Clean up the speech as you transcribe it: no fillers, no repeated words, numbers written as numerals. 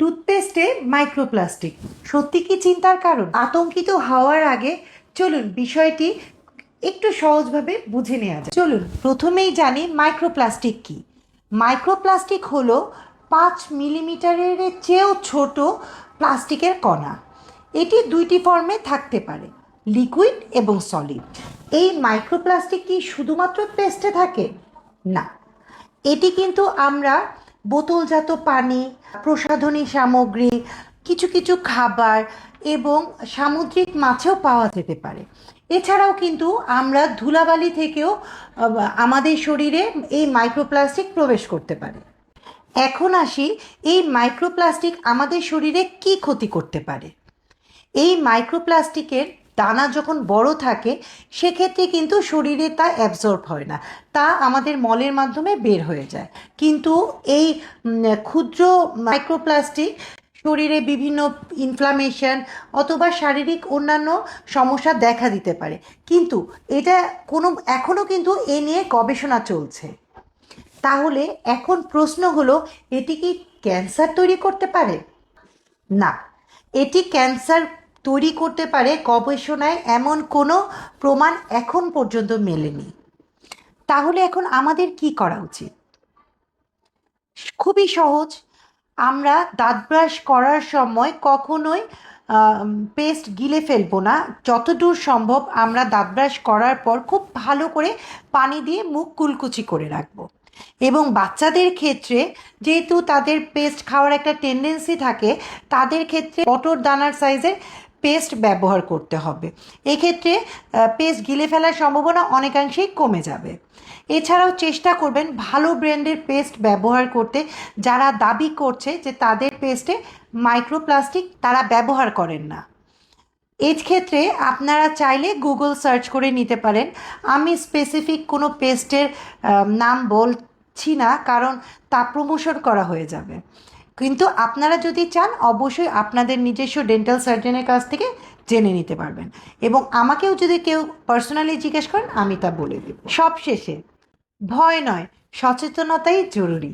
টুথপেস্টে microplastic সত্যি কি চিন্তার কারণ? আতঙ্কিত হওয়ার আগে চলুন বিষয়টি একটু সহজভাবে বুঝে নেওয়া যায়। চলুন প্রথমেই জানি মাইক্রোপ্লাস্টিক কি। মাইক্রোপ্লাস্টিক হলো 5 মিলিমিটারের চেয়েও ছোট প্লাস্টিকের কণা। এটি দুইটি ফর্মে থাকতে পারে, লিকুইড এবং সলিড। এই মাইক্রোপ্লাস্টিক কি শুধুমাত্র পেস্টে থাকে? না, এটি কিন্তু আমরা বোতলজাত পানি, প্রসাধনী সামগ্রী, কিছু কিছু খাবার এবং সামুদ্রিক মাছেও পাওয়া যেতে পারে। এছাড়াও কিন্তু আমরা ধুলাবালি থেকেও আমাদের শরীরে এই মাইক্রোপ্লাস্টিক প্রবেশ করতে পারে। এখন আসি, এই মাইক্রোপ্লাস্টিক আমাদের শরীরে কি ক্ষতি করতে পারে। এই মাইক্রোপ্লাস্টিকের দানা যখন বড় থাকে সেক্ষেত্রে কিন্তু শরীরে তা অ্যাবজর্ব হয় না, তা আমাদের মলের মাধ্যমে বের হয়ে যায়। কিন্তু এই ক্ষুদ্র মাইক্রোপ্লাস্টিক শরীরে বিভিন্ন ইনফ্লামেশন অথবা শারীরিক অন্যান্য সমস্যা দেখা দিতে পারে। কিন্তু এটা এখনও কিন্তু এ নিয়ে গবেষণা চলছে। তাহলে এখন প্রশ্ন হলো, এটি কি ক্যান্সার তৈরি করতে পারে? না, এটি ক্যান্সার তৈরি করতে পারে গবেষণায় এমন কোনো প্রমাণ এখন পর্যন্ত মেলেনি। তাহলে এখন আমাদের কি করা উচিত? খুবই সহজ। আমরা দাঁত ব্রাশ করার সময় কখনোই পেস্ট গিলে ফেলবো না। যতদূর সম্ভব আমরা দাঁত ব্রাশ করার পর খুব ভালো করে পানি দিয়ে মুখ কুলকুচি করে রাখবো। এবং বাচ্চাদের ক্ষেত্রে যেহেতু তাদের পেস্ট খাওয়ার একটা টেন্ডেন্সি থাকে, তাদের ক্ষেত্রে মটর দানার সাইজের পেস্ট ব্যবহার করতে হবে। এক্ষেত্রে পেস্ট গিলে ফেলার সম্ভাবনা অনেকাংশেই কমে যাবে। এছাড়াও চেষ্টা করবেন ভালো ব্র্যান্ডের পেস্ট ব্যবহার করতে। যারা দাবি করছে যে তাদের পেস্টে মাইক্রোপ্লাস্টিক তারা ব্যবহার করেন না, ক্ষেত্রে আপনারা চাইলে গুগল সার্চ করে নিতে পারেন। আমি স্পেসিফিক কোনো পেস্টের নাম বলছি না, কারণ তা প্রমোশন করা হয়ে যাবে। কিন্তু আপনারা যদি চান অবশ্যই আপনাদের নিজস্ব ডেন্টাল সার্জনের কাছ থেকে জেনে নিতে পারবেন, এবং আমাকেও যদি কেউ পার্সোনালি জিজ্ঞেস করেন আমি তা বলে দেব। সবশেষে, ভয় নয়, সচেতনতাই জরুরি।